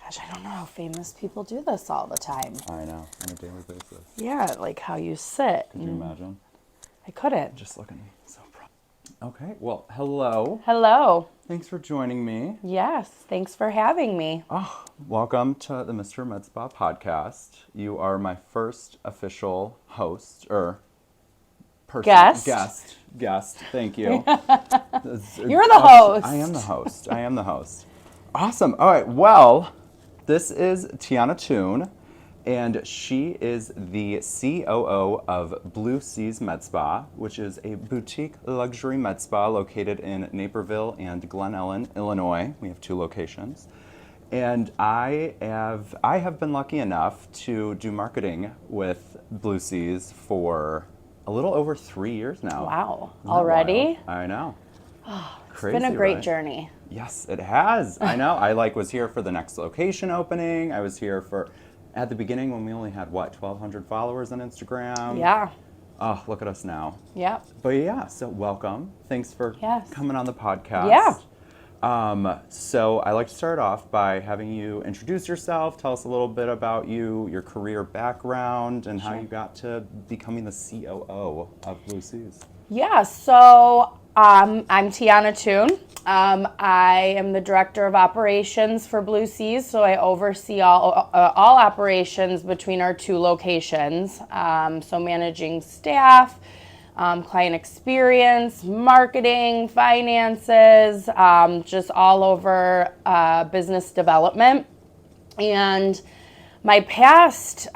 Gosh, I don't know how famous people do this all the time. I know, on a daily basis. Yeah, like how you sit. Could you imagine? I couldn't. Just looking so proud. Okay, well, hello. Hello. Thanks for joining me. Yes, thanks for having me. Oh, welcome to the Mr. Med Spa podcast. You are my first official host, or person. Guest. Thank you. You're the host. I am the host. Awesome. All right, well, this is Tiana Tune, and she is the COO of Blue Seas Med Spa, which is a boutique luxury med spa located in Naperville and Glen Ellen, Illinois. We have 2 locations. And I have been lucky enough to do marketing with Blue Seas for a little over 3 years now. Wow. Isn't that Already? wild? I know. Crazy, It's been a great right? journey. Yes, it has. I know. I was here for the next location opening. I was here at the beginning when we only had 1,200 followers on Instagram. Yeah. Oh, look at us now. Yep. But yeah, so welcome. Thanks for coming on the podcast. Yeah. So I like to start off by having you introduce yourself, tell us a little bit about you, your career background, and how you got to becoming the COO of Blue Seas. Yeah, so I'm Tiana Tune. I am the Director of Operations for Blue Seas, so I oversee all operations between our 2 locations. So managing staff, client experience, marketing, finances, just all over business development. And my past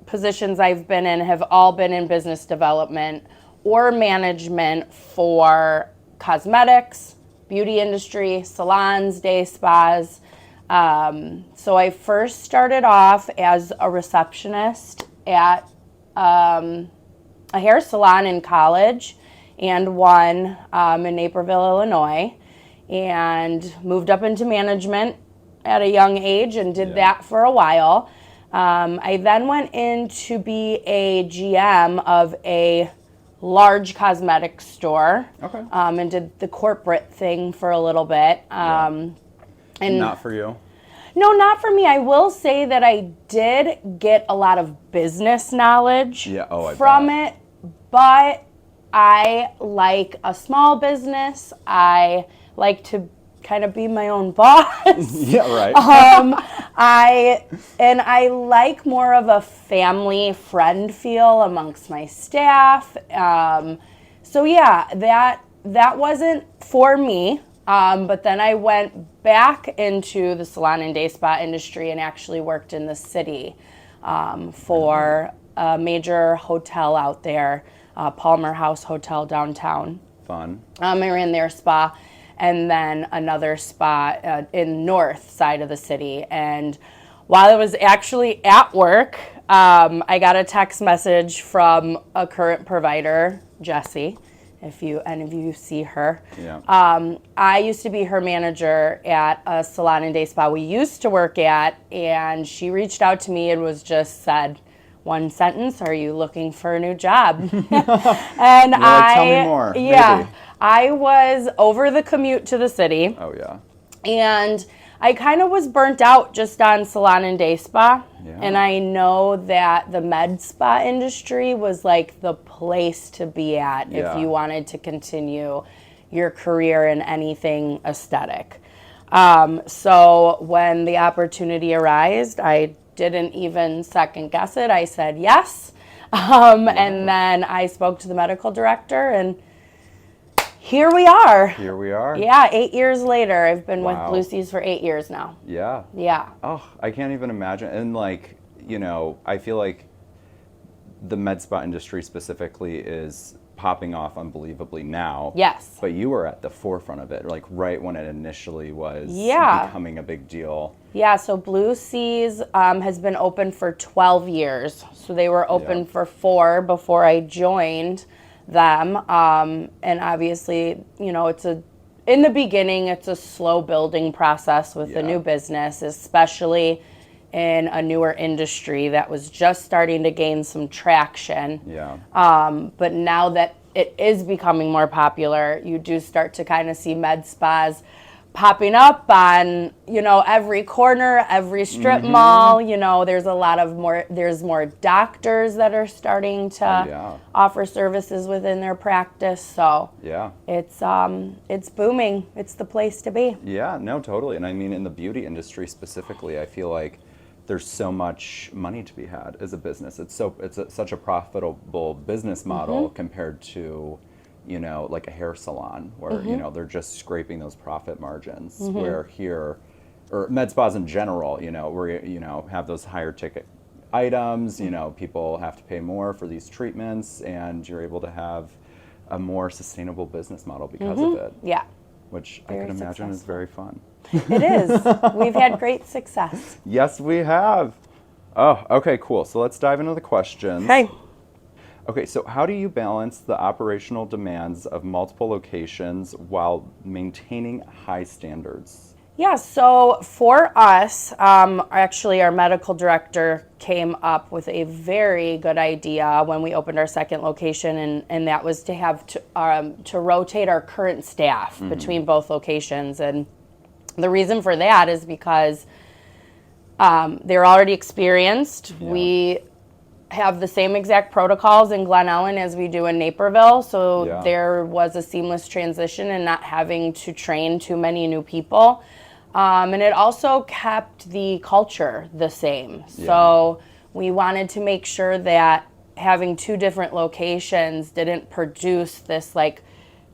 positions I've been in have all been in business development or management for cosmetics, beauty industry, salons, day spas. So I first started off as a receptionist at a hair salon in college and one in Naperville, Illinois, and moved up into management at a young age and did that for a while. I then went in to be a GM of a large cosmetic store. Okay. And did the corporate thing for a little bit. And not for you? No, not for me. I will say that I did get a lot of business knowledge from it, but I like a small business. I like to kind of be my own boss. Yeah, right. I like more of a family friend feel amongst my staff. So yeah, that wasn't for me. But then I went back into the salon and day spa industry and actually worked in the city for a major hotel out there, Palmer House Hotel downtown. Fun. I ran their spa. And then another spa in north side of the city. And while I was actually at work, I got a text message from a current provider, Jessie, if any of you see her. Yeah. I used to be her manager at a salon and day spa we used to work at, and she reached out to me and was just said, one sentence, are you looking for a new job? And tell me more. Yeah. Maybe. I was over the commute to the city. Oh, yeah. And I kind of was burnt out just on salon and day spa. Yeah. And I know that the med spa industry was like the place to be at if you wanted to continue your career in anything aesthetic. So when the opportunity arose, I didn't even second guess it. I said yes. And then I spoke to the medical director, and here we are. Here we are. Yeah, 8 years later. I've been with Blue Seas for 8 years now. Yeah. Yeah. Oh, I can't even imagine. And I feel like the med spa industry specifically is popping off unbelievably now. Yes. But you were at the forefront of it, like right when it initially was becoming a big deal. Yeah, so Blue Seas has been open for 12 years. So they were open for 4 before I joined them. And obviously, in the beginning, it's a slow building process with a new business, especially in a newer industry that was just starting to gain some traction. Yeah. But now that it is becoming more popular, you do start to kind of see med spas popping up on, every corner, every strip mall. There's there's more doctors that are starting to offer services within their practice. So yeah, it's booming. It's the place to be. yeah, no, totally. And I mean, in the beauty industry specifically, I feel like there's so much money to be had as a business. Such a profitable business model compared to, like a hair salon where, they're just scraping those profit margins. Where here, or med spas in general, where, have those higher ticket items, people have to pay more for these treatments, and you're able to have a more sustainable business model because of it. Yeah. Which I can imagine is very fun. It is. We've had great success. Yes, we have. Oh, okay, cool. So let's dive into the questions. Okay. Okay, so how do you balance the operational demands of multiple locations while maintaining high standards? Yeah, so for us, actually our medical director came up with a very good idea when we opened our second location, and that was to have to rotate our current staff between both locations. And the reason for that is because they're already experienced. Yeah. We have the same exact protocols in Glen Ellen as we do in Naperville, so there was a seamless transition and not having to train too many new people. And it also kept the culture the same. Yeah. So we wanted to make sure that having two different locations didn't produce this like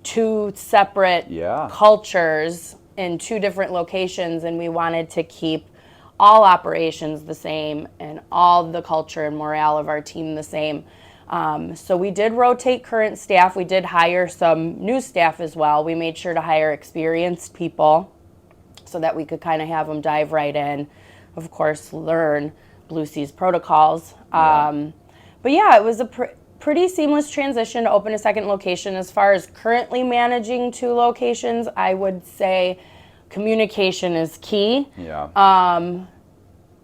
two separate cultures in two different locations, and we wanted to keep all operations the same and all the culture and morale of our team the same. So we did rotate current staff. We did hire some new staff as well. We made sure to hire experienced people so that we could kind of have them dive right in, of course, learn Blue Seas protocols. But yeah, it was a pretty seamless transition to open a second location. As far as currently managing two locations, I would say communication is key. Yeah.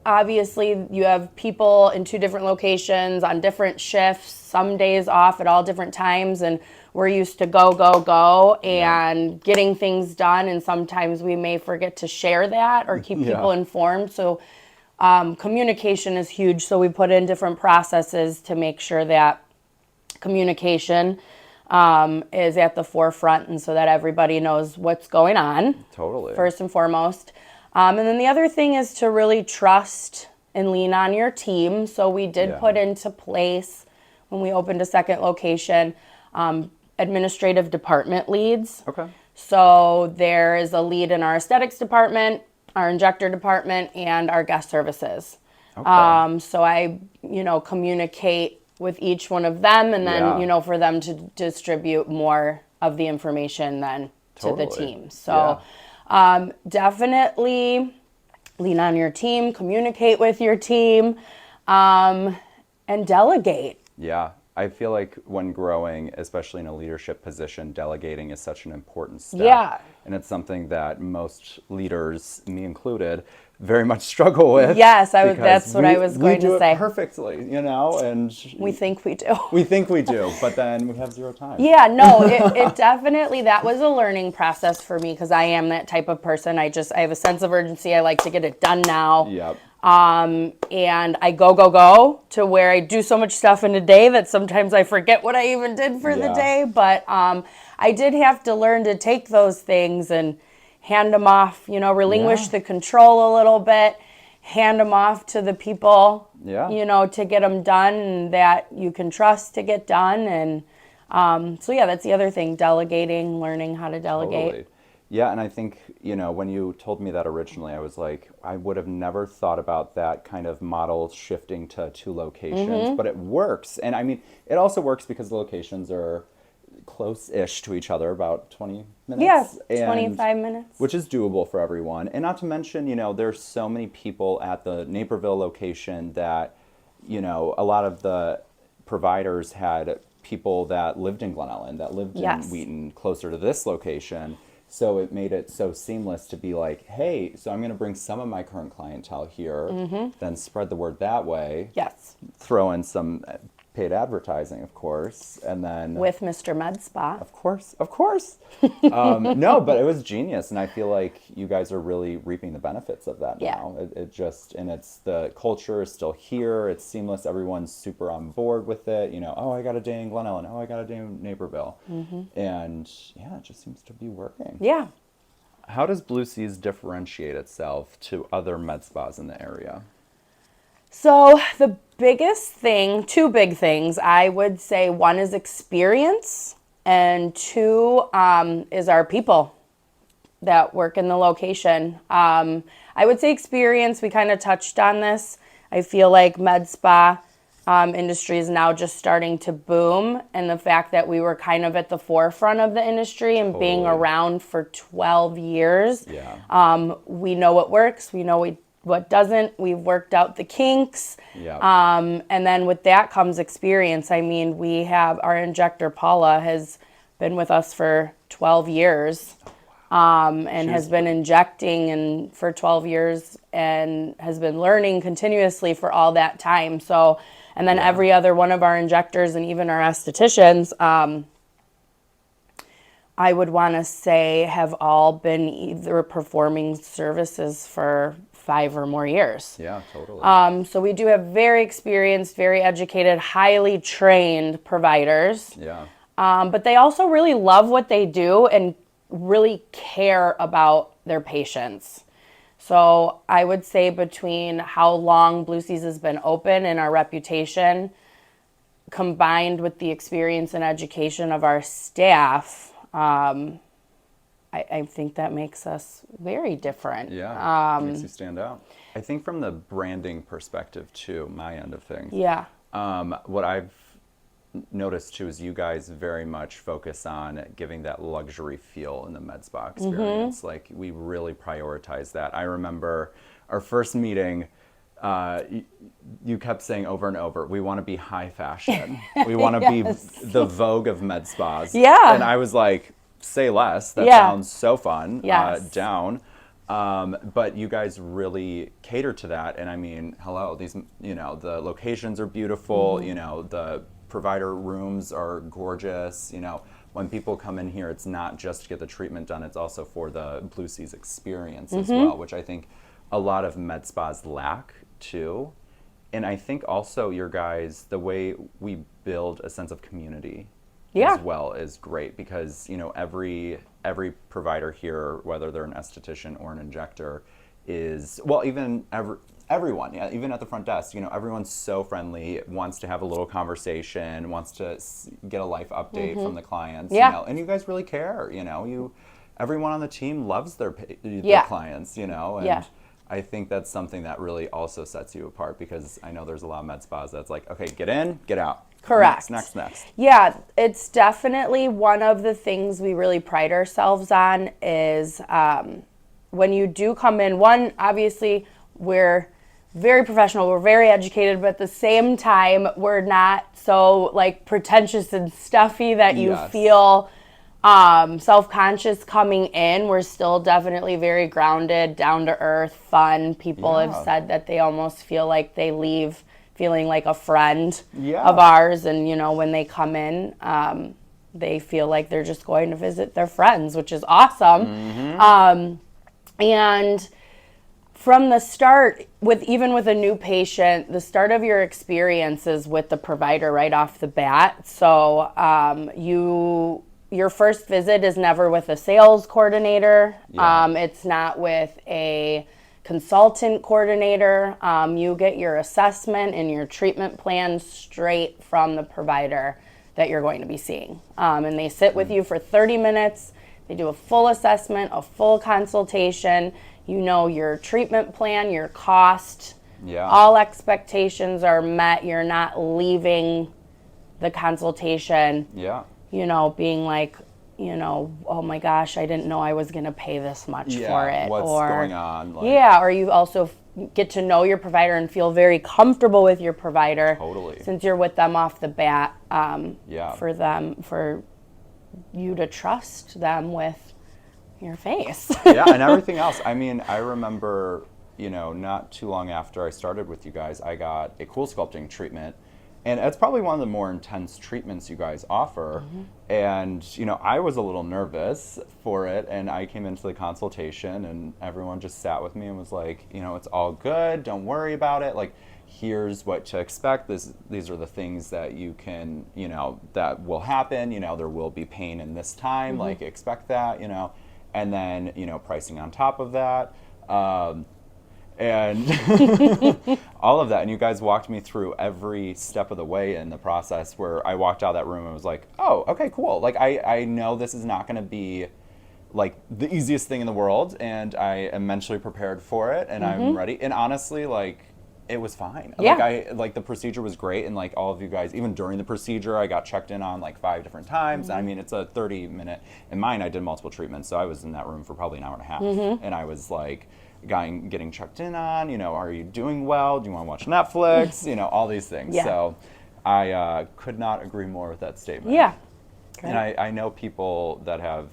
Obviously, you have people in two different locations on different shifts, some days off at all different times, and we're used to go, and getting things done, and sometimes we may forget to share that or keep people informed. So communication is huge, so we put in different processes to make sure that communication is at the forefront, and so that everybody knows what's going on. Totally. First and foremost. And then the other thing is to really trust and lean on your team. So we did put into place, when we opened a second location, administrative department leads. Okay. So there is a lead in our aesthetics department, our injector department, and our guest services. Okay. So I, communicate with each one of them, and then, for them to distribute more of the information then to the team. So definitely lean on your team, communicate with your team, and delegate. Yeah. I feel like when growing, especially in a leadership position, delegating is such an important step. Yeah. And it's something that most leaders, me included, very much struggle with. Yes, that's what I was going to say. We do it perfectly, and we think we do. We think we do, but then we have zero time. Yeah, no, it definitely, that was a learning process for me, because I am that type of person. I have a sense of urgency. I like to get it done now. Yep. And I go to where I do so much stuff in a day that sometimes I forget what I even did for the day. But I did have to learn to take those things and hand them off, relinquish the control a little bit, hand them off to the people, to get them done, and that you can trust to get done. And so that's the other thing, delegating, learning how to delegate. Totally. Yeah, and I think, when you told me that originally, I was like, I would have never thought about that kind of model shifting to two locations, but it works. And I mean, it also works because the locations are close-ish to each other, about 20 minutes. Yes, 25 minutes. Which is doable for everyone. And not to mention, there's so many people at the Naperville location that, a lot of the providers had people that lived in Glen Ellen, that lived in Wheaton, closer to this location. So it made it so seamless to be like, hey, so I'm going to bring some of my current clientele here, then spread the word that way. Yes. Throw in some paid advertising, of course, and then With Mr. Med Spa. Of course. No, but it was genius, and I feel like you guys are really reaping the benefits of that Yeah. now. And it's the culture is still here. It's seamless. Everyone's super on board with it. Oh, I got a day in Glen Ellen. Oh, I got a day in Naperville, and yeah, it just seems to be working. Yeah. How does Blue Seas differentiate itself to other med spas in the area? So the biggest thing, two big things, I would say one is experience and two is our people that work in the location. I would say experience, we kind of touched on this. I feel like med spa industry is now just starting to boom, and the fact that we were kind of at the forefront of the industry and being Totally. around for 12 years. Yeah. We know what works, we know what doesn't. We've worked out the kinks. Yeah. And then with that comes experience. I mean, we have our injector, Paula, has been with us for 12 years and has been injecting for 12 years and has been learning continuously for all that time. So, and then every other one of our injectors and even our estheticians, I would want to say have all been either performing services for 5 or more years. Yeah, totally. So we do have very experienced, very educated, highly trained providers. Yeah. But they also really love what they do and really care about their patients. So I would say between how long Blue Seas has been open and our reputation, combined with the experience and education of our staff, I think that makes us very different. Yeah, makes you stand out. I think from the branding perspective too, my end of things. Yeah. What I've noticed too is you guys very much focus on giving that luxury feel in the med spa experience. Like we really prioritize that. I remember our first meeting, you kept saying over and over, we want to be high fashion. We want to be the Vogue of med spas. Yeah. And I was like, say less. That Yeah. sounds so fun. Yes. Down. But you guys really cater to that. And I mean, hello, these, the locations are beautiful. The provider rooms are gorgeous. When people come in here, it's not just to get the treatment done. It's also for the Blue Seas experience as well, which I think a lot of med spas lack too. And I think also your guys, the way we build a sense of community as well is great because, every provider here, whether they're an esthetician or an injector, is, well, even everyone, even at the front desk, everyone's so friendly, wants to have a little conversation, wants to get a life update from the clients, and you guys really care, everyone on the team loves their clients, and I think that's something that really also sets you apart because I know there's a lot of med spas that's like, okay, get in, get out. Correct. Next. Yeah, it's definitely one of the things we really pride ourselves on is when you do come in, one, obviously we're very professional, we're very educated, but at the same time, we're not so like pretentious and stuffy that you feel self-conscious coming in. We're still definitely very grounded, down to earth, fun. People have said that they almost feel like they leave feeling like a friend of ours. And, when they come in, they feel like they're just going to visit their friends, which is awesome. And from the start, even with a new patient, the start of your experience is with the provider right off the bat. So your first visit is never with a sales coordinator. It's not with a consultant coordinator. You get your assessment and your treatment plan straight from the provider that you're going to be seeing. And they sit with you for 30 minutes. They do a full assessment, a full consultation. Your treatment plan, your cost. All expectations are met. You're not leaving the consultation being like, oh my gosh, I didn't know I was going to pay this much for it. What's going on? Or you also get to know your provider and feel very comfortable with your provider. Totally. Since you're with them off the bat, for you to trust them with your face. And everything else. I mean, I remember, not too long after I started with you guys, I got a cool sculpting treatment. And it's probably one of the more intense treatments you guys offer. And, I was a little nervous for it. And I came into the consultation and everyone just sat with me and was like, it's all good. Don't worry about it. Like, here's what to expect. These are the things that you can, that will happen. There will be pain in this time. Like, expect that, And then, pricing on top of that. And all of that. And you guys walked me through every step of the way in the process where I walked out of that room and was like, oh, okay, cool. Like, I know this is not going to be like the easiest thing in the world, and I am mentally prepared for it, and I'm ready. And honestly, like, it was fine. Yeah. Like the procedure was great, and like all of you guys, even during the procedure, I got checked in on like 5 different times. I mean, it's a 30-minute. In mine, I did multiple treatments, so I was in that room for probably an hour and a half, and I was like, getting checked in on. Are you doing well? Do you want to watch Netflix? All these things. Yeah. So I could not agree more with that statement. Yeah. And I know people that have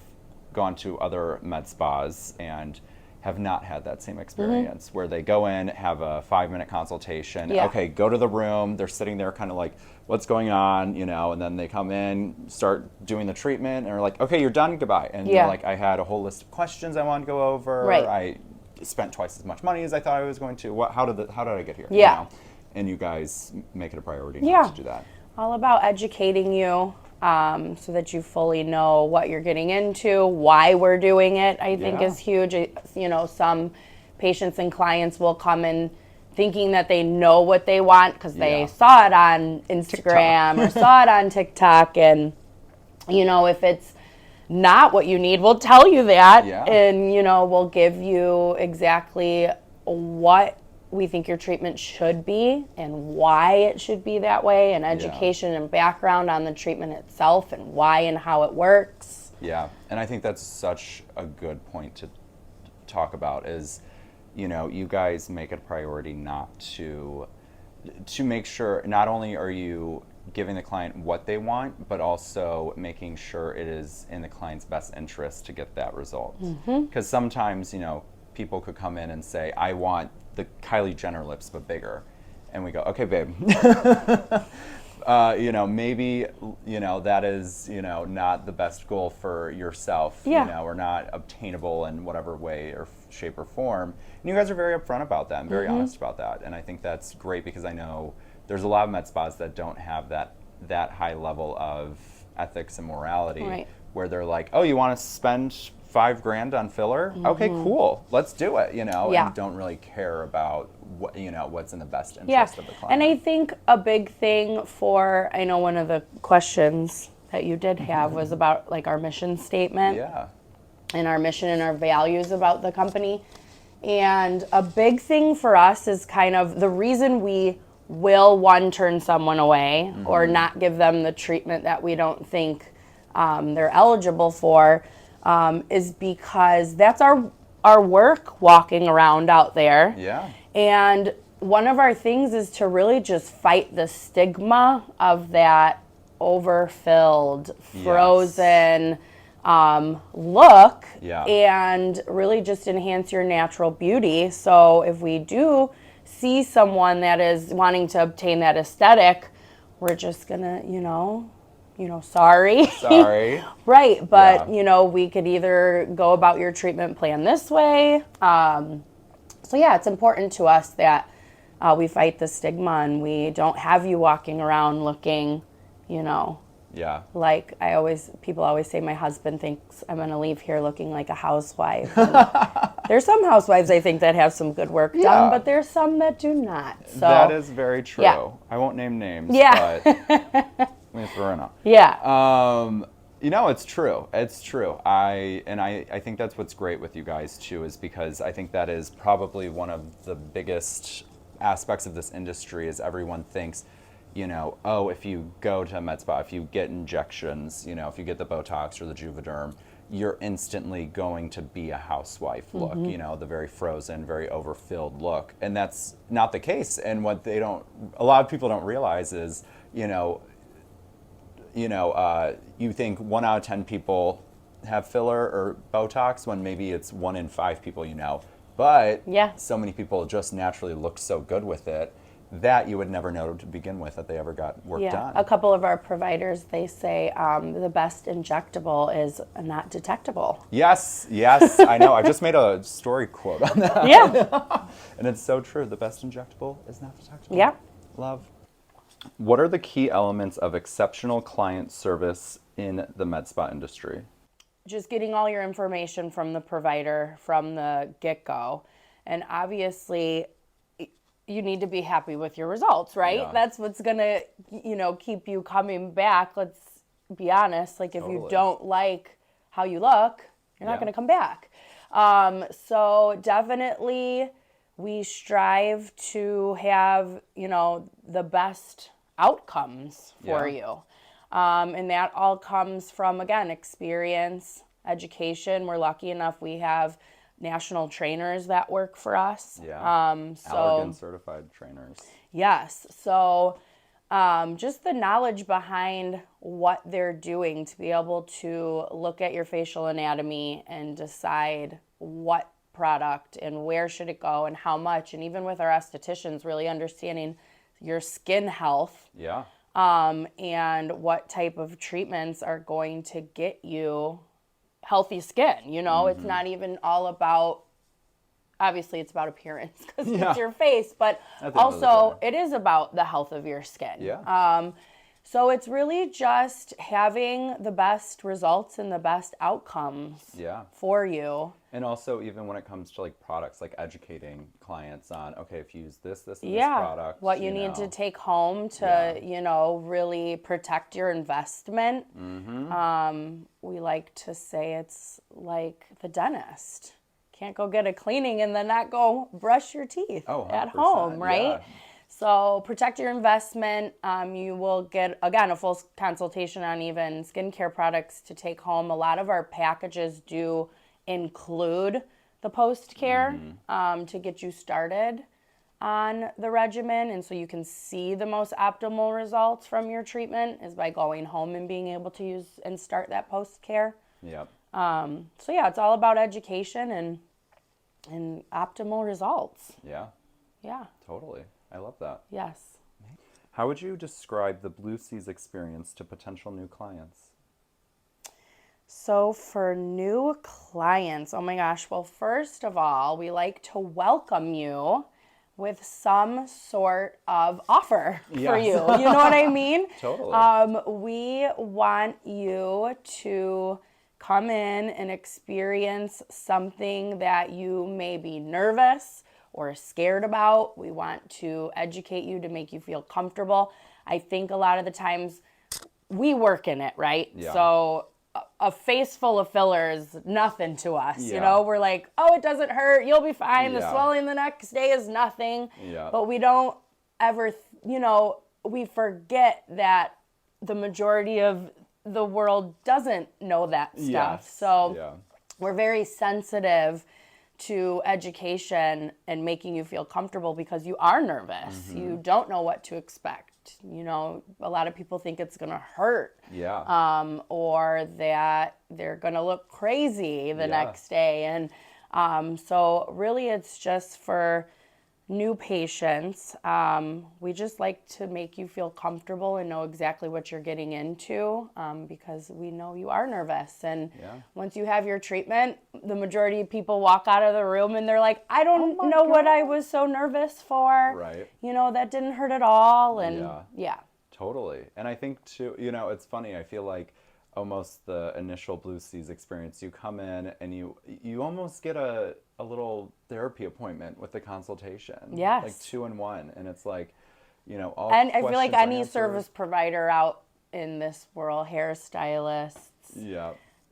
gone to other med spas and have not had that same experience where they go in, have a 5-minute consultation. Yeah. Okay, go to the room. They're sitting there kind of like, what's going on, and then they come in, start doing the treatment, and are like, okay, you're done, goodbye. And they're like, I had a whole list of questions I wanted to go over. Right. I spent twice as much money as I thought I was going to. How did I get here? Yeah. And you guys make it a priority Yeah. to do that. All about educating you so that you fully know what you're getting into, why we're doing it, I think is huge. Some patients and clients will come in thinking that they know what they want because they saw it on Instagram or saw it on TikTok. And, if it's not what you need, we'll tell you that. Yeah. And, we'll give you exactly what we think your treatment should be and why it should be that way, and education and background on the treatment itself and why and how it works. Yeah, and I think that's such a good point to talk about is, you guys make it a priority not to make sure not only are you giving the client what they want, but also making sure it is in the client's best interest to get that result. Because sometimes, people could come in and say, I want the Kylie Jenner lips but bigger, and we go, okay, babe. Maybe that is not the best goal for yourself. Or not obtainable in whatever way or shape or form. And you guys are very upfront about that and very honest about that. And I think that's great because I know there's a lot of med spas that don't have that high level of ethics and morality, where they're like, oh, you want to spend $5,000 on filler? Okay, cool. Let's do it, and don't really care about what, what's in the best interest of the client. And I think a big thing I know one of the questions that you did have was about like our mission statement. Yeah. And our mission and our values about the company. And a big thing for us is kind of the reason we will, one, turn someone away or not give them the treatment that we don't think they're eligible for, is because that's our work walking around out there. Yeah. And one of our things is to really just fight the stigma of that overfilled, frozen look, and really just enhance your natural beauty. So if we do see someone that is wanting to obtain that aesthetic, we're just gonna, sorry. Right, but we could either go about your treatment plan this way. So it's important to us that we fight the stigma and we don't have you walking around looking, like people always say my husband thinks I'm going to leave here looking like a housewife. There's some housewives I think that have some good work done, but there's some that do not. So that is very true. Yeah. I won't name names, Yeah. but let me throw it up. Yeah. It's true. It's true. I think that's what's great with you guys too, is because I think that is probably one of the biggest aspects of this industry is everyone thinks, if you go to a med spa, if you get injections, if you get the Botox or the Juvederm, you're instantly going to be a housewife look, the very frozen, very overfilled look. And that's not the case. And what a lot of people don't realize is, you think 1 out of 10 people have filler or Botox when maybe it's 1 in 5 people, but so many people just naturally look so good with it that you would never know to begin with that they ever got work done. A couple of our providers, they say the best injectable is not detectable. Yes, yes, I know. I just made a story quote on that. Yeah. And it's so true. The best injectable is not detectable. Yeah. Love. What are the key elements of exceptional client service in the med spa industry? Just getting all your information from the provider from the get-go. And obviously, you need to be happy with your results, right? Yeah. That's what's going to, keep you coming back. Let's be honest. Like, if you don't like how you look, you're not going to come back. So definitely we strive to have, the best outcomes for you. And that all comes from, again, experience, education. We're lucky enough we have national trainers that work for us. Allergan certified trainers. Yes. So just the knowledge behind what they're doing to be able to look at your facial anatomy and decide what product and where should it go and how much. And even with our estheticians, really understanding your skin health. Yeah. And what type of treatments are going to get you healthy skin. It's not even all about, obviously it's about appearance because it's your face, but also it is about the health of your skin. Yeah. So it's really just having the best results and the best outcomes for you. And also, even when it comes to like products, like educating clients on, okay, if you use this, and this product, what you need to take home to, really protect your investment. We like to say it's like the dentist. Can't go get a cleaning and then not go brush your teeth at home, right? Yeah. So protect your investment. You will get, again, a full consultation on even skincare products to take home. A lot of our packages do include the post-care to get you started on the regimen. And so you can see the most optimal results from your treatment is by going home and being able to use and start that post-care. Yep. So yeah, it's all about education and optimal results. Yeah. Yeah. Totally. I love that. Yes. How would you describe the Blue Seas experience to potential new clients? So for new clients, oh my gosh, well, first of all, we like to welcome you with some sort of offer for you. You know what I mean? Totally. We want you to come in and experience something that you may be nervous or scared about. We want to educate you to make you feel comfortable. I think a lot of the times we work in it, right? Yeah. So a face full of filler is nothing to us. We're like, oh, it doesn't hurt. You'll be fine. The swelling the next day is nothing. Yeah. But we don't ever, we forget that the majority of the world doesn't know that stuff. So we're very sensitive to education and making you feel comfortable because you are nervous. You don't know what to expect. A lot of people think it's going to hurt. Or that they're going to look crazy the next day. And so really it's just for new patients. We just like to make you feel comfortable and know exactly what you're getting into because we know you are nervous. And once you have your treatment, the majority of people walk out of the room and they're like, I don't know what I was so nervous for. Right. That didn't hurt at all. And Totally. And I think too, it's funny. I feel like almost the initial Blue Seas experience, you come in and you almost get a little therapy appointment with the consultation. Yes. Like 2-in-1. And it's like, all and I feel like questions are any answered. service provider out in this world, hairstylists,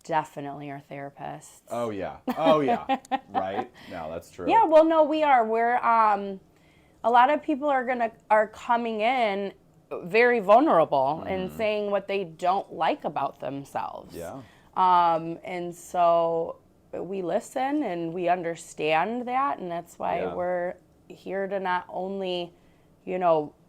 definitely are therapists. Oh yeah. Right? No, that's true. Yeah, well, no, we are. We're a lot of people are coming in very vulnerable and saying what they don't like about themselves. Yeah. And so we listen and we understand that, and that's why we're here to not only,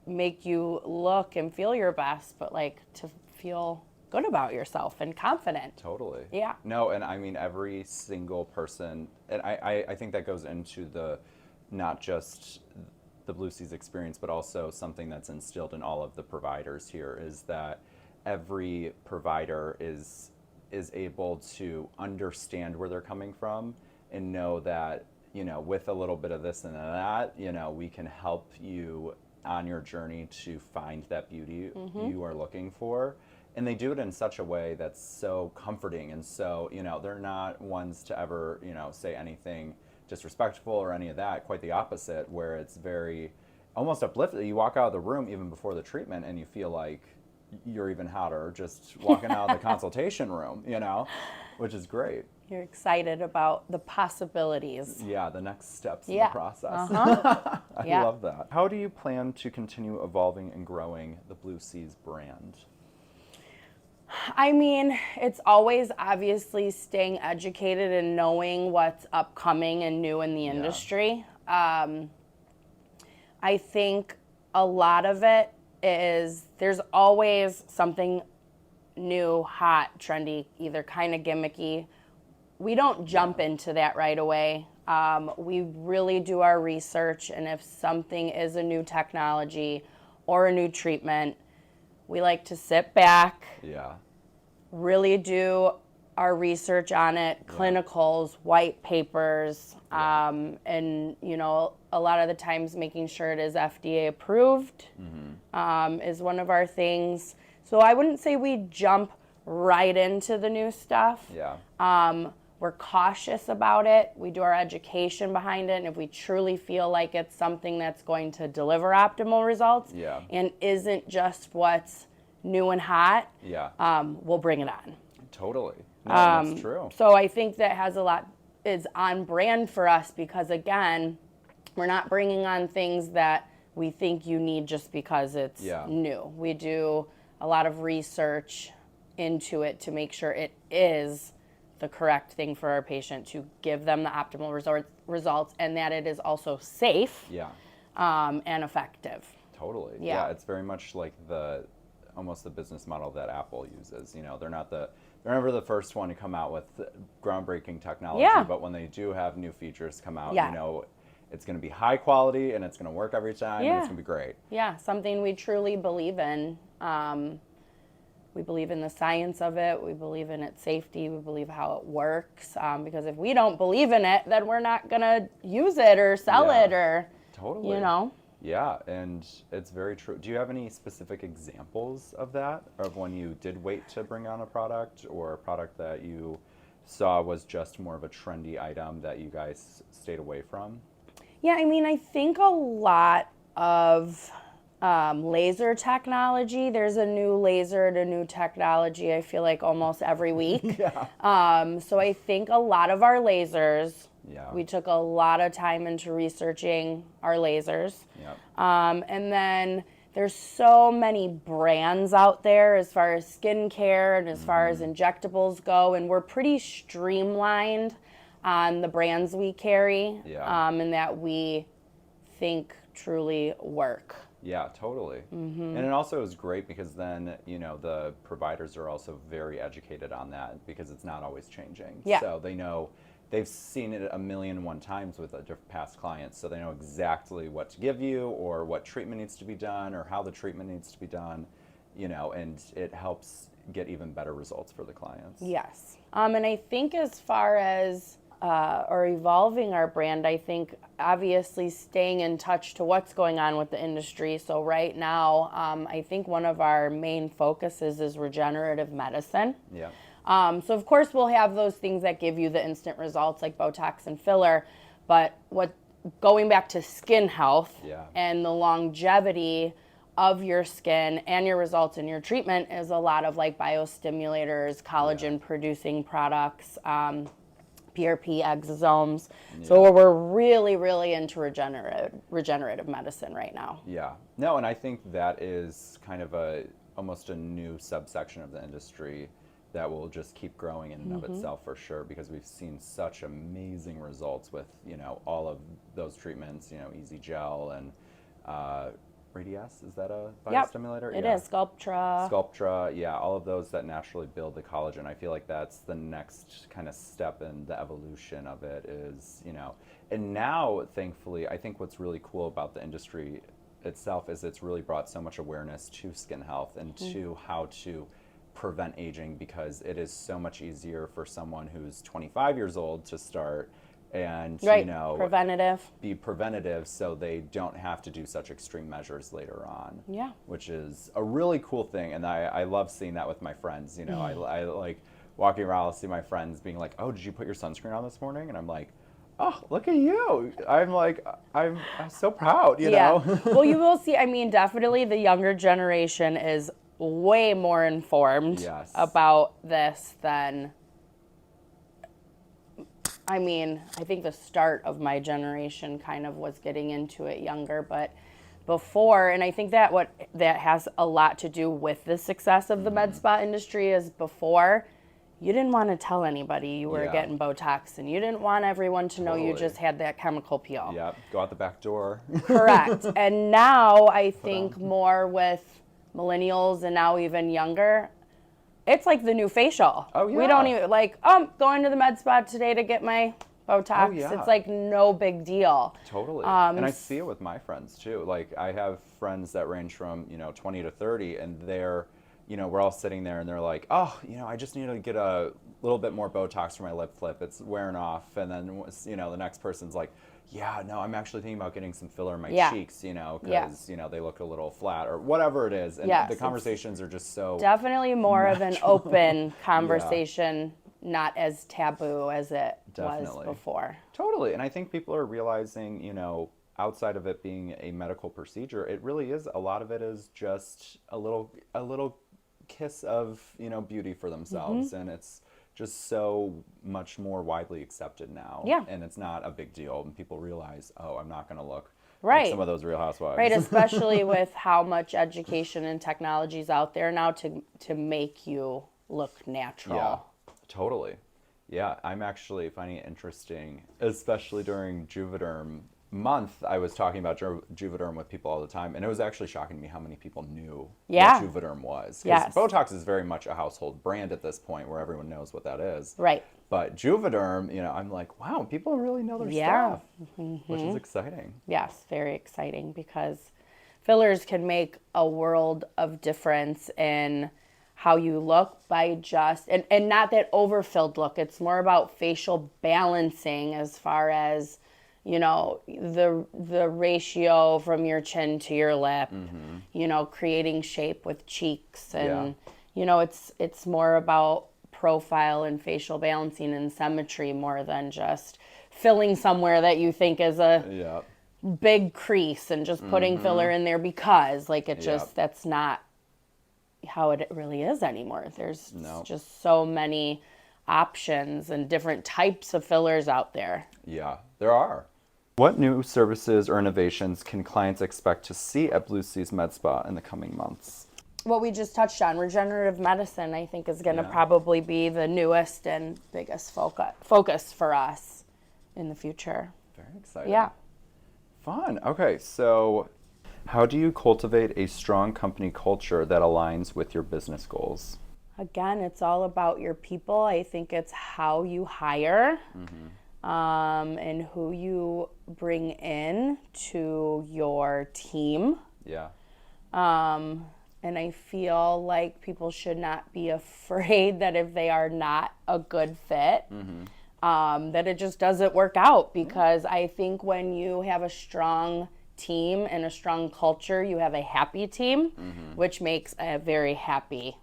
make you look and feel your best, but like to feel good about yourself and confident. Totally. Yeah. No, and I mean every single person, and I think that goes into the not just the Blue Seas experience, but also something that's instilled in all of the providers here, is that every provider is able to understand where they're coming from and know that, you know, with a little bit of this and that, you know, we can help you on your journey to find that beauty you are looking for. And they do it in such a way that's so comforting, and so, you know, they're not ones to ever, you know, say anything disrespectful or any of that. Quite the opposite, where it's very almost uplifting. You walk out of the room even before the treatment and you feel like you're even hotter just walking out of the consultation room, you know, which is great. You're excited about the possibilities. Yeah, the next steps in the process. I Yeah. love that. How do you plan to continue evolving and growing the Blue Seas brand? I mean, it's always obviously staying educated and knowing what's upcoming and new in the industry. I think a lot of it is there's always something new, hot, trendy, either kind of gimmicky. We don't jump into that right away. We really do our research, and if something is a new technology or a new treatment, we like to sit back, Yeah. really do our research on it, clinicals, white papers, and, you know, a lot of the times making sure it is FDA approved is one of our things. So I wouldn't say we jump right into the new stuff. Yeah. We're cautious about it. We do our education behind it. And if we truly feel like it's something that's going to deliver optimal results and isn't just what's new and hot, we'll bring it on. Totally. No, that's true. So I think that has a lot, is on brand for us, because again, we're not bringing on things that we think you need just because it's new. We do a lot of research into it to make sure it is the correct thing for our patient, to give them the optimal results, and that it is also safe and effective. Totally. Yeah, it's very much like almost the business model that Apple uses. You know, they're never the first one to come out with groundbreaking technology, but when they do have new features come out, you know, it's going to be high quality and it's going to work every time and it's going to be great. Yeah, something we truly believe in. We believe in the science of it. We believe in its safety. We believe how it works. Because if we don't believe in it, then we're not going to use it or sell it or, you know. Yeah, and it's very true. Do you have any specific examples of that, of when you did wait to bring on a product, or a product that you saw was just more of a trendy item that you guys stayed away from? Yeah, I mean, I think a lot of laser technology. There's a new laser and a new technology, I feel like, almost every week. So I think a lot of our lasers, we took a lot of time into researching our lasers. And then there's so many brands out there as far as skincare and as far as injectables go, and we're pretty streamlined on the brands we carry, and that we think truly work. Yeah, totally. And it also is great because then, you know, the providers are also very educated on that, because it's not always changing. So they know, they've seen it 1,000,001 times with past clients, so they know exactly what to give you, or what treatment needs to be done, or how the treatment needs to be done, you know, and it helps get even better results for the clients. Yes. And I think as far as or evolving our brand, I think obviously staying in touch to what's going on with the industry. So right now, I think one of our main focuses is regenerative medicine. So of course we'll have those things that give you the instant results like Botox and filler, but going back to skin health and the longevity of your skin and your results in your treatment is a lot of like biostimulators, collagen producing products, PRP, exosomes. So we're really, really into regenerative medicine right now. No, and I think that is kind of almost a new subsection of the industry that will just keep growing in and of itself, for sure, because we've seen such amazing results with, you know, all of those treatments, you know, Easy Gel and Radiesse, is that a Yep, biostimulator? it is. Sculptra. Sculptra, yeah, all of those that naturally build the collagen. I feel like that's the next kind of step in the evolution of it is, and now, thankfully, I think what's really cool about the industry itself is it's really brought so much awareness to skin health and to how to prevent aging, because it is so much easier for someone who's 25 years old to start and, Right, preventative. be preventative so they don't have to do such extreme measures later on. Yeah. Which is a really cool thing. And I love seeing that with my friends. I like walking around, I'll see my friends being like, oh, did you put your sunscreen on this morning? And I'm like, oh, look at you. I'm so proud, you know? Well, you will see, definitely the younger generation is way more informed Yes. about this than, I think the start of my generation kind of was getting into it younger, but before, and I think that that has a lot to do with the success of the med spa industry is before, you didn't want to tell anybody you were getting Botox, and you didn't want everyone to know you just had that chemical peel. Yeah, go out the back door. Correct. And now I think more with millennials and now even younger, it's like the new facial. Oh, yeah. We don't even going to the med spa today to get my Botox. Oh, yeah. It's like no big deal. Totally. And I see it with my friends too. Like I have friends that range from, 20 to 30, and they're, we're all sitting there and they're like, oh, I just need to get a little bit more Botox for my lip flip. It's wearing off. And then, the next person's like, yeah, no, I'm actually thinking about getting some filler in my cheeks, because, they look a little flat or whatever it is. And the conversations are just so definitely more natural. of an open conversation, not as taboo as it was before. Totally. And I think people are realizing, outside of it being a medical procedure, it really is, a lot of it is just a little kiss of, beauty for themselves. And it's just so much more widely accepted now. Yeah. And it's not a big deal. And people realize, oh, I'm not going to look right. like some of those Real Housewives. Right, especially with how much education and technology is out there now to make you look natural. Yeah, totally. Yeah, I'm actually finding it interesting, especially during Juvederm month. I was talking about Juvederm with people all the time, and it was actually shocking to me how many people knew what Juvederm was. Because Botox is very much a household brand at this point where everyone knows what that is. Right. But Juvederm, I'm like, wow, people really know their stuff, which is exciting. Yes, very exciting, because fillers can make a world of difference in how you look by just, and not that overfilled look. It's more about facial balancing as far as, the ratio from your chin to your lip, creating shape with cheeks. And, it's more about profile and facial balancing and symmetry more than just filling somewhere that you think is a big crease and just putting filler in there because, that's not how it really is anymore. There's just so many options and different types of fillers out there. Yeah, there are. What new services or innovations can clients expect to see at Blue Seas Med Spa in the coming months? What we just touched on, regenerative medicine, I think is going to probably be the newest and biggest focus for us in the future. Very exciting. Yeah. Fun. Okay, so how do you cultivate a strong company culture that aligns with your business goals? Again, it's all about your people. I think it's how you hire. And who you bring in to your team. Yeah. And I feel like people should not be afraid that if they are not a good fit, that it just doesn't work out. Because I think when you have a strong team and a strong culture, you have a happy team, which makes a very happy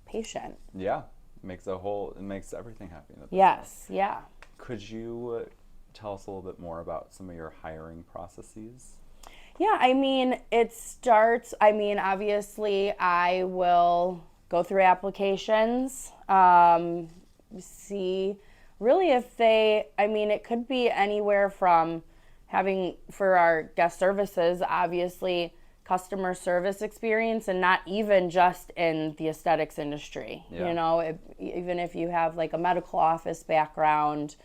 patient. Yeah. It makes everything happy. Yes. Yeah. Could you tell us a little bit more about some of your hiring processes? Yeah, it starts, obviously I will go through applications, see really if it could be anywhere from having, for our guest services, obviously customer service experience, and not even just in the aesthetics industry. Even if you have like a medical office background,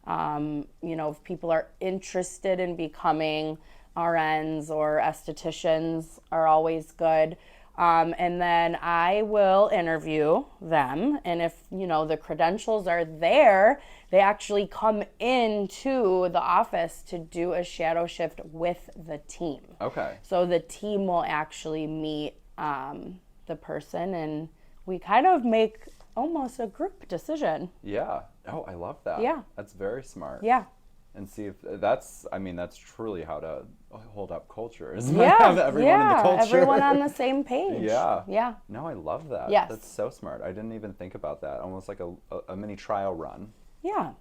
if people are interested in becoming RNs or estheticians are always good. And then I will interview them. And if, the credentials are there, they actually come into the office to do a shadow shift with the team. Okay. So the team will actually meet the person, and we kind of make almost a group decision. Yeah. Oh, I love that. Yeah. That's very smart. Yeah. And see if that's truly how to hold up culture, is Yeah. have everyone in the culture. Everyone on the same page. Yeah. Yeah. No, I love that. Yes. That's so smart. I didn't even think about that. Almost like a mini trial run. Yeah.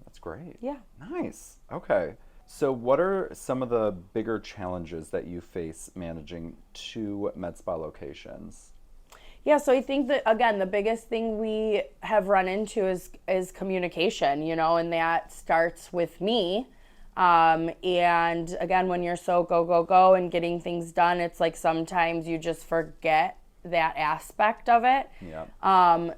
That's great. Yeah. Nice. Okay. So what are some of the bigger challenges that you face managing 2 med spa locations? Yeah, so I think that, again, the biggest thing we have run into is communication, and that starts with me. And again, when you're so go, go, go and getting things done, it's like sometimes you just forget that aspect of it. Yeah.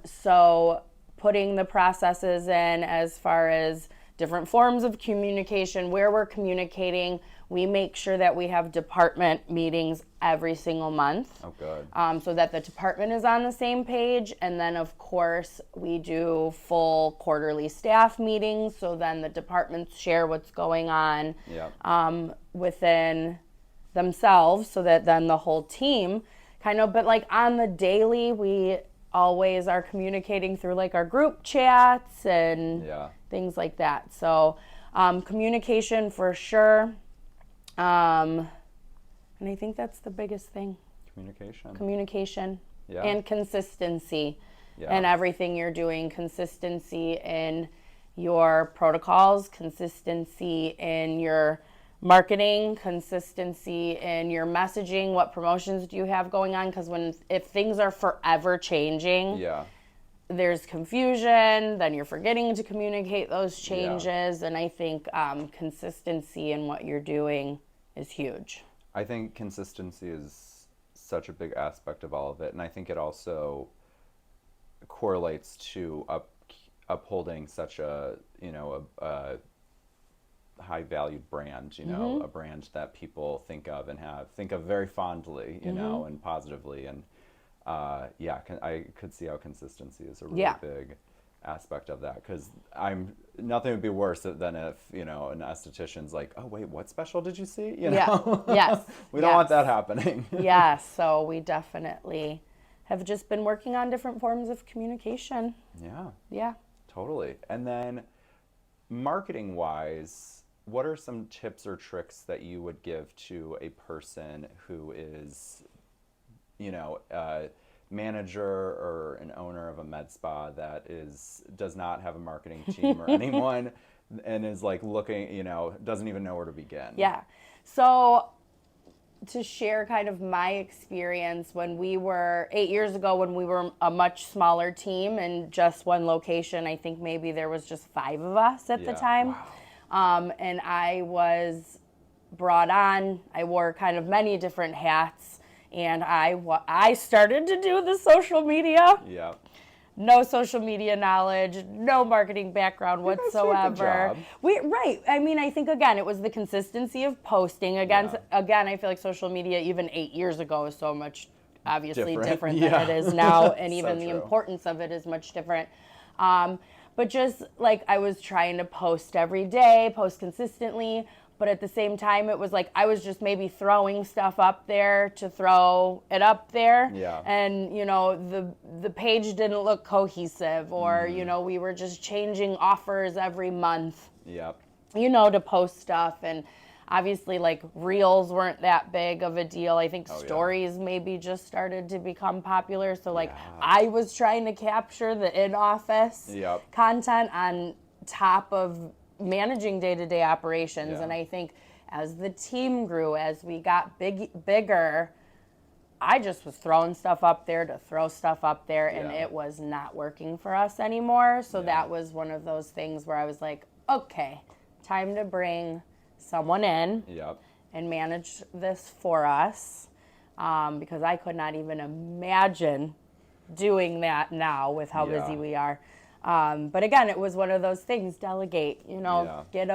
So putting the processes in as far as different forms of communication, where we're communicating, we make sure that we have department meetings every single month. Oh, good. So that the department is on the same page. And then, of course, we do full quarterly staff meetings. So then the departments share what's going on within themselves, so that then the whole team but like on the daily, we always are communicating through like our group chats and things like that. So communication for sure. And I think that's the biggest thing. Communication and consistency in everything you're doing. Consistency in your protocols, consistency in your marketing, consistency in your messaging. What promotions do you have going on? Because if things are forever changing, there's confusion, then you're forgetting to communicate those changes. And I think consistency in what you're doing is huge. I think consistency is such a big aspect of all of it, and I think it also correlates to upholding such a high valued brand, a brand that people think of very fondly, and positively. And I could see how consistency is a really big aspect of that, because nothing would be worse than if an esthetician's like, oh wait, what special did you see? Yes. We don't want that happening. So we definitely have just been working on different forms of communication. Yeah Totally. And then marketing wise, what are some tips or tricks that you would give to a person who is a manager or an owner of a med spa that does not have a marketing team or anyone, and is like looking, doesn't even know where to begin? Yeah. So to share kind of my experience, when we were 8 years ago, when we were a much smaller team and just one location, I think maybe there was just 5 of us at the time. Wow. And I was brought on. I wore kind of many different hats. And I started to do the social media. Yeah. No social media knowledge, no marketing background whatsoever. Right. I mean, I think, again, it was the consistency of posting. Again, I feel like social media even 8 years ago is so much obviously different than it is now. And even the importance of it is much different. But just like I was trying to post every day, post consistently. But at the same time, it was like I was just maybe throwing stuff up there to throw it up there. Yeah. And, the page didn't look cohesive, or, we were just changing offers every month, Yep. To post stuff. And obviously, like, reels weren't that big of a deal. I think stories maybe just started to become popular. So, like, I was trying to capture the in-office content on top of managing day-to-day operations. And I think as the team grew, as we got bigger, I just was throwing stuff up there to throw stuff up there, and it was not working for us anymore. So that was one of those things where I was like, okay, time to bring someone in and manage this for us, because I could not even imagine doing that now with how busy we are. But again, it was one of those things, delegate, get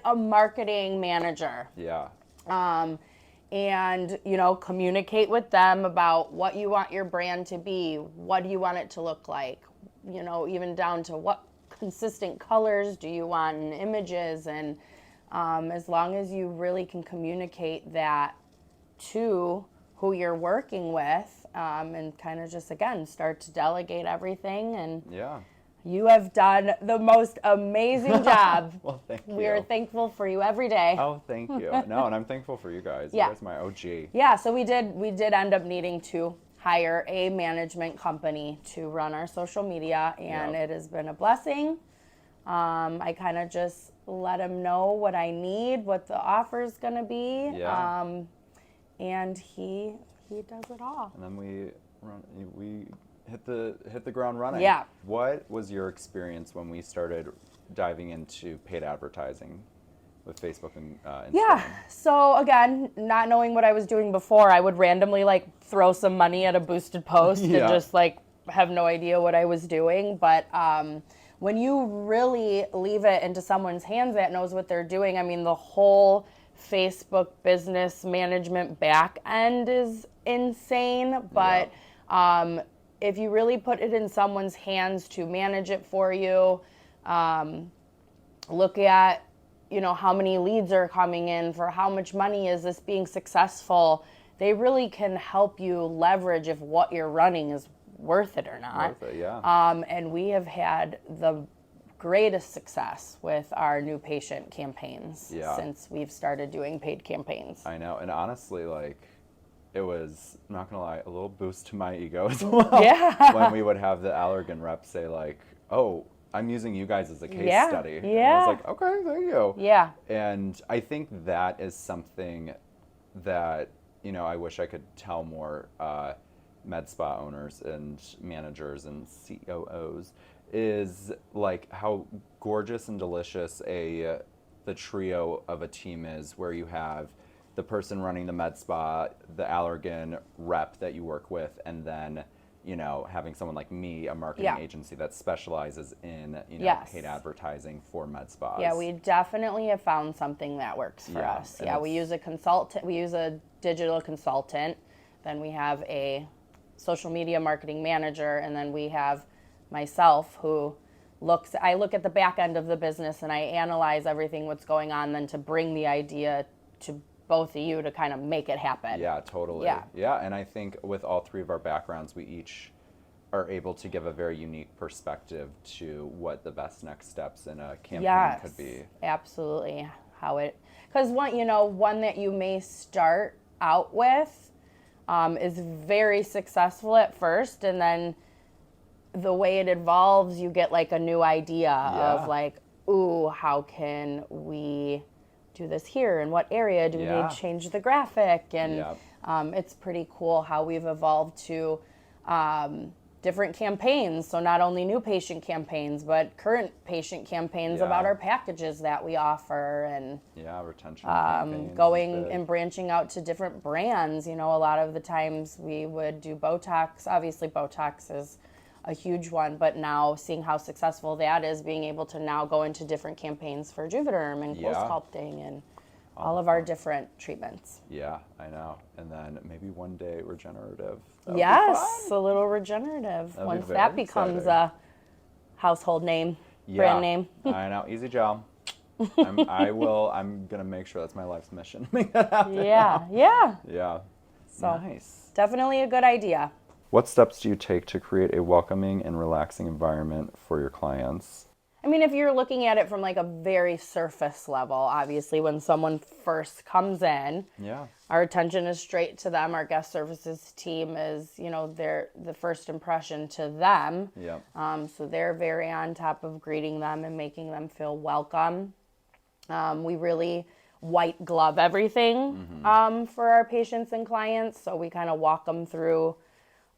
a marketing manager. Yeah. And, communicate with them about what you want your brand to be, what do you want it to look like, even down to what consistent colors do you want in images. And as long as you really can communicate that to who you're working with, and kind of just, again, start to delegate everything. And Yeah. you have done the most amazing job. Well, thank you. We are thankful for you every day. Oh, thank you. No, and I'm thankful for you guys. Yeah. You guys are my OG. Yeah, so we did end up needing to hire a management company to run our social media, and Yep. it has been a blessing. I kind of just let him know what I need, what the offer's gonna be, Yeah. and he does it all. And then we hit the ground running. Yeah. What was your experience when we started diving into paid advertising with Facebook and Instagram? Yeah. So again, not knowing what I was doing before, I would randomly throw some money at a boosted post Yeah. and just have no idea what I was doing. But when you really leave it into someone's hands that knows what they're doing, I mean, the whole Facebook business management back end is insane. But if you really put it in someone's hands to manage it for you, look at how many leads are coming in, for how much money is this being successful, they really can help you leverage if what you're running is worth it or not. Worth it, yeah. And we have had the greatest success with our new patient campaigns Yeah. since we've started doing paid campaigns. I know, and honestly, it was, I'm not gonna lie, a little boost to my ego as well. Yeah. When we would have the Allergan rep say oh, I'm using you guys as a case Yeah, study. And yeah. I was okay, thank you. Yeah. And I think that is something that, I wish I could tell more med spa owners and managers and COOs is how gorgeous and delicious the trio of a team is, where you have the person running the med spa, the Allergan rep that you work with, and then having someone like me, a marketing agency that specializes in Yes. paid advertising for med spas. Yeah, we definitely have found something that works for us. and Yeah, we use a consultant, we use a digital consultant, then we have a social media marketing manager, and then we have myself who I look at the back end of the business and I analyze everything what's going on, then to bring the idea to both of you to kind of make it happen. Yeah, totally. Yeah, and I think with all three of our backgrounds, we each are able to give a very unique perspective to what the best next steps in a campaign could be. Absolutely. Because one that you may start out with is very successful at first, and then the way it evolves, you get a new idea of ooh, how can we do this here? In what area do we need to change the graphic? And it's pretty cool how we've evolved to different campaigns. So not only new patient campaigns, but current patient campaigns about our packages that we offer, and retention campaigns. going and branching out to different brands. A lot of the times we would do Botox. Obviously, Botox is a huge one, but now seeing how successful that is, being able to now go into different campaigns for Juvederm and cool sculpting and all of our different treatments. Yeah, I know. And then maybe one day regenerative. Yes, a little regenerative. Once that becomes a household name, brand name. I know. Easy Gel. I'm going to make sure that's my life's mission. Make that happen. Yeah. So, nice. Definitely a good idea. What steps do you take to create a welcoming and relaxing environment for your clients? I mean, if you're looking at it from a very surface level, obviously when someone first comes in, our attention is straight to them. Our guest services team is, the first impression to them. So they're very on top of greeting them and making them feel welcome. We really white glove everything for our patients and clients. So we kind of walk them through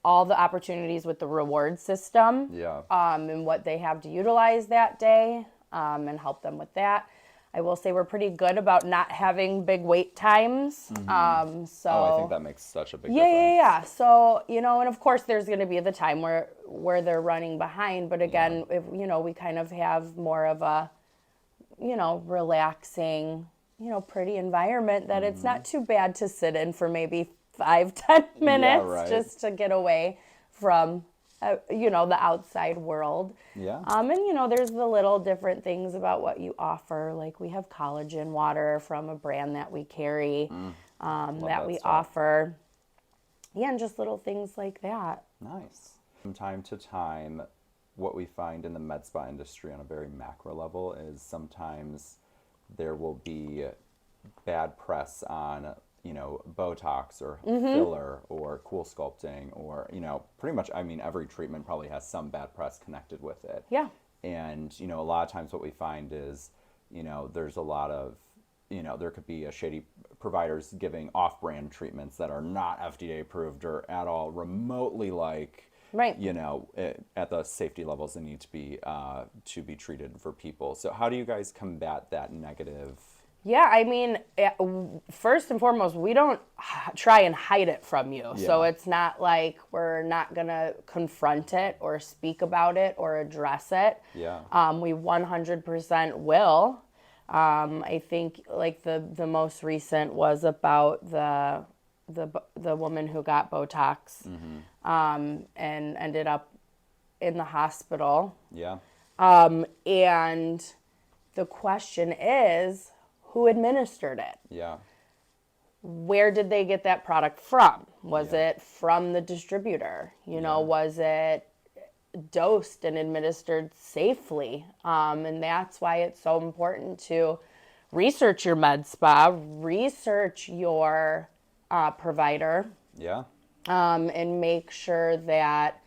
all the opportunities with the reward system, and what they have to utilize that day, and help them with that. I will say we're pretty good about not having big wait times. I think that makes such a big difference. Yeah. So, and of course there's going to be the time where they're running behind. But again, if we kind of have more of a, relaxing pretty environment that it's not too bad to sit in for maybe 5-10 minutes right. just to get away from, the outside world. Yeah. And, there's the little different things about what you offer. Like we have collagen water from a brand that we carry that we stuff. offer. Yeah, and just little things like that. Nice. From time to time, what we find in the med spa industry on a very macro level is sometimes there will be bad press on, Botox or filler or cool sculpting or, pretty much, every treatment probably has some bad press connected with it. Yeah. And, a lot of times what we find is, there's a lot of, there could be a shady providers giving off-brand treatments that are not FDA approved or at all remotely like, right. At the safety levels they need to be treated for people. So how do you guys combat that negative? Yeah, first and foremost, we don't try and hide it from you. Yeah. So it's not like we're not going to confront it or speak about it or address it. Yeah. We 100% will. I think like the most recent was about the woman who got Botox and ended up in the hospital. Yeah. And the question is, who administered it? Yeah. Where did they get that product from? Was it from the distributor? Was it dosed and administered safely? And that's why it's so important to research your med spa, research your provider, Yeah. and make sure that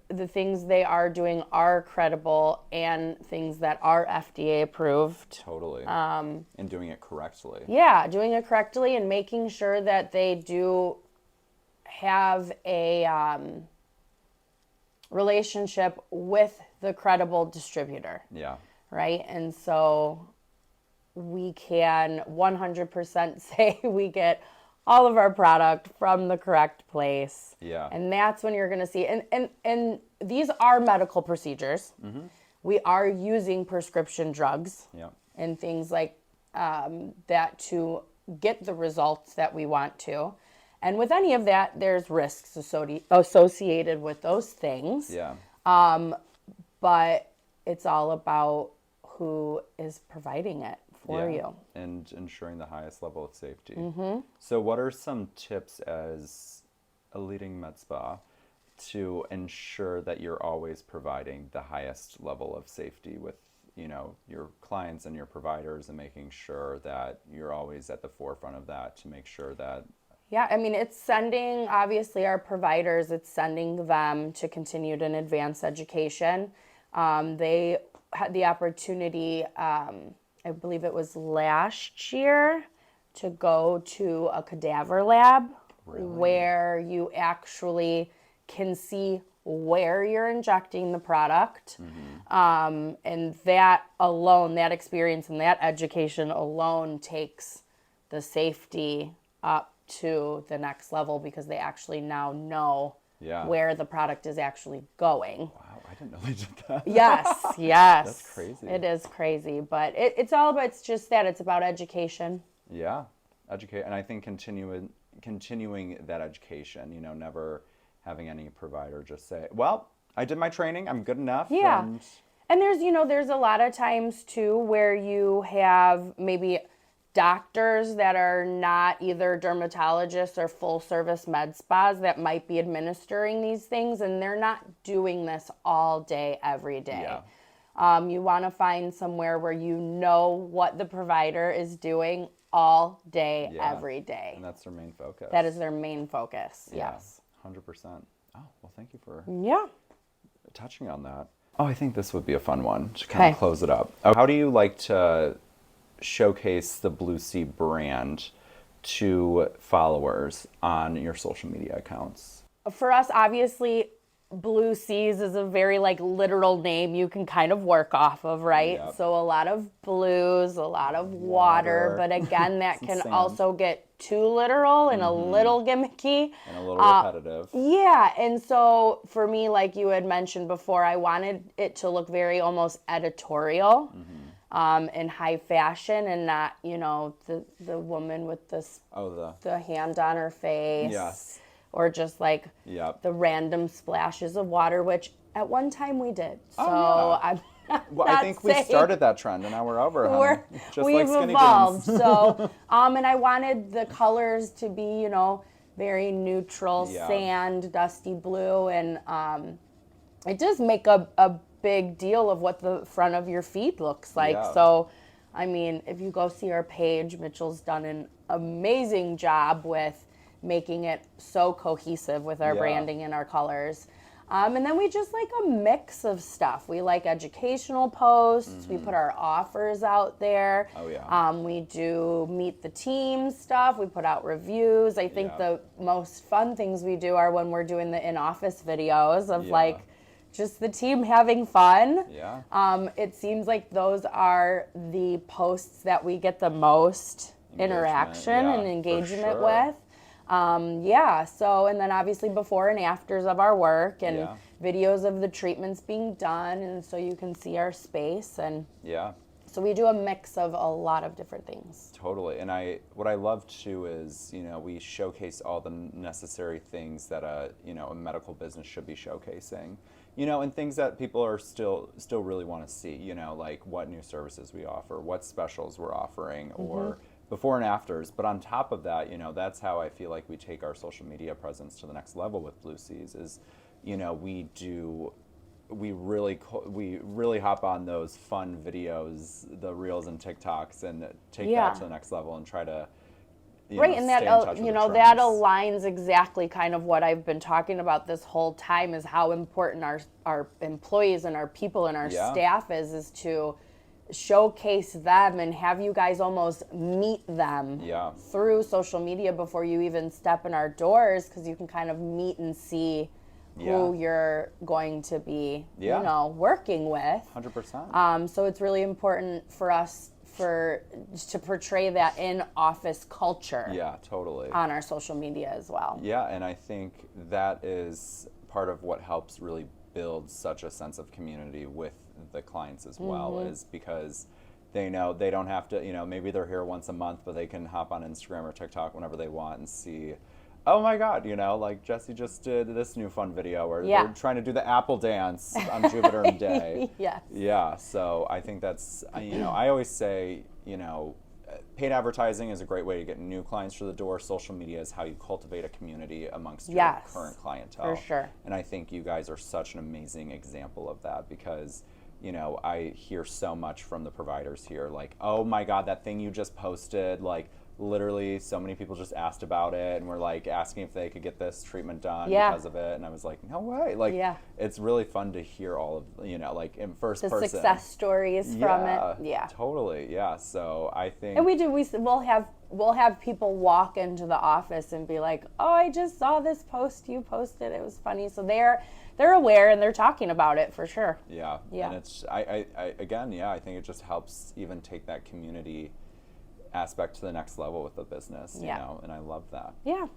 the things they are doing are credible and things that are FDA approved. Totally. And doing it correctly. Yeah, doing it correctly and making sure that they do have a relationship with the credible distributor. Yeah. Right? And so we can 100% say we get all of our product from the correct place. Yeah. And that's when you're going to see, and these are medical procedures. Mm-hmm. We are using prescription drugs and things like that to get the results that we want to. And with any of that, there's risks associated with those things. Yeah. But it's all about who is providing it for you. And ensuring the highest level of safety. Mm-hmm. So what are some tips as a leading med spa to ensure that you're always providing the highest level of safety with, your clients and your providers, and making sure that you're always at the forefront of that to make sure that... Yeah, it's sending, obviously, our providers, it's sending them to continued and advanced education. They had the opportunity, I believe it was last year, to go to a cadaver lab. Really? Where you actually can see where you're injecting the product. Mm-hmm. And that alone, that experience and that education alone takes the safety up to the next level, because they actually now know where the product is actually going. Wow, I didn't know they did that. Yes. That's crazy. It is crazy, but it's all about, it's just that, it's about education. Yeah, educate, and I think continuing that education, never having any provider just say, well, I did my training, I'm good enough. Yeah. And there's a lot of times too where you have maybe doctors that are not either dermatologists or full service med spas that might be administering these things, and they're not doing this all day, every day. Yeah. You want to find somewhere where you know what the provider is doing all day, every day. And that's their main focus. That is their main focus, yes. 100%. Oh, well, thank you for touching on that. Oh, I think this would be a fun one to kind of close it up. How do you like to showcase the Blue Sea brand to followers on your social media accounts? For us, obviously, Blue Seas is a very literal name you can kind of work off of, right? Yep. So a lot of blues, a lot of water, but again, that can also get too literal and a little gimmicky. And a little repetitive. Yeah, and so for me, like you had mentioned before, I wanted it to look very almost editorial. in high fashion and not, you know, the woman with the hand on her face. Yes. Or just like Yep. the random splashes of water, which at one time we did. So Oh, yeah. Well, I think we started that trend, and now we're over, honey. Just we've like skinny evolved. jeans. So, and I wanted the colors to be, you know, very neutral, Yeah. sand, dusty blue, and it does make a big deal of what the front of your feet looks like. Yeah. So, I mean, if you go see our page, Mitchell's done an amazing job with making it so cohesive with our Yeah. branding and our colors. And then we just like a mix of stuff. We like educational posts. We put our offers out there. Oh, yeah. We do meet the team stuff. We put out reviews. I think Yeah. the most fun things we do are when we're doing the in-office videos of Yeah. like just the team having fun. Yeah. It seems like those are the posts that we get the most interaction yeah, and for engagement sure. with. So, and then obviously before and afters of our work and Yeah. videos of the treatments being done, and so you can see our space. And Yeah. so we do a mix of a lot of different things. Totally. And what I love too is, you know, we showcase all the necessary things that a medical business should be showcasing. You know, and things that people are still really want to see, you know, like what new services we offer, what specials we're offering, or before and afters. But on top of that, you know, that's how I feel like we take our social media presence to the next level with Blue Seas is, you know, we really hop on those fun videos, the reels and TikToks, and take Yeah. that to the next level and try to Right, and stay in touch with the that trends. aligns exactly kind of what I've been talking about this whole time is how important our employees and our people and our Yeah. staff is to showcase them and have you guys almost meet them Yeah. through social media before you even step in our doors, because you can kind of meet and see who Yeah. you're going to be, Yeah. you know, working with. 100%. So it's really important for us to portray that in-office culture Yeah, totally. on our social media as well. Yeah, and I think that is part of what helps really build such a sense of community with the clients as well, is because they know they don't have to, you know, maybe they're here once a month, but they can hop on Instagram or TikTok whenever they want and see, oh my God, you know, like Jesse just did this new fun video, or Yeah. they're trying to do the apple dance on Jupiter and Day. Yes. Yeah, so I think that's, you know, I always say, you know, paid advertising is a great way to get new clients through the door. Social media is how you cultivate a community amongst your Yes, current clientele. for sure. And I think you guys are such an amazing example of that because, you know, I hear so much from the providers here, like, oh my God, that thing you just posted, like, literally so many people just asked about it and were like asking if they could get this treatment done Yeah. because of it, and I was like, no way. Like, Yeah. it's really fun to hear all of, you know, like in first The person success stories from it. Yeah. Totally. Yeah. So I think And we'll have people walk into the office and be like, "Oh, I just saw this post you posted. It was funny." So they're aware and they're talking about it for sure. Yeah. Yeah. And it's I again, yeah, I think it just helps even take that community aspect to the next level with the business, you Yeah. know, and I love that. Yeah.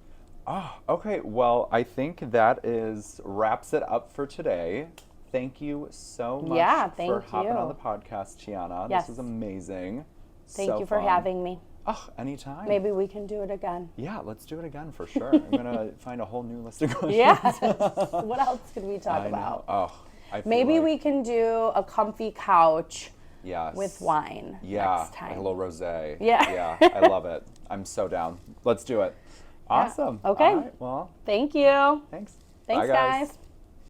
Oh, okay. Well, I think that wraps it up for today. Thank you so much Yeah, for thank hopping you. on the podcast, Tiana. Yes. This was amazing. Thank So you for fun. having me. Oh, anytime. Maybe we can do it again. Yeah, let's do it again for sure. I'm gonna find a whole new list of questions. Yeah. What else could we talk I know. about? Oh, I feel Maybe like, we can do a comfy couch yes. with wine Yeah, next time. like a little rosé. Yeah. Yeah, I love it. I'm so down. Let's do it. Awesome. Okay. All right, well, Thank you. thanks. Thanks, Bye, guys.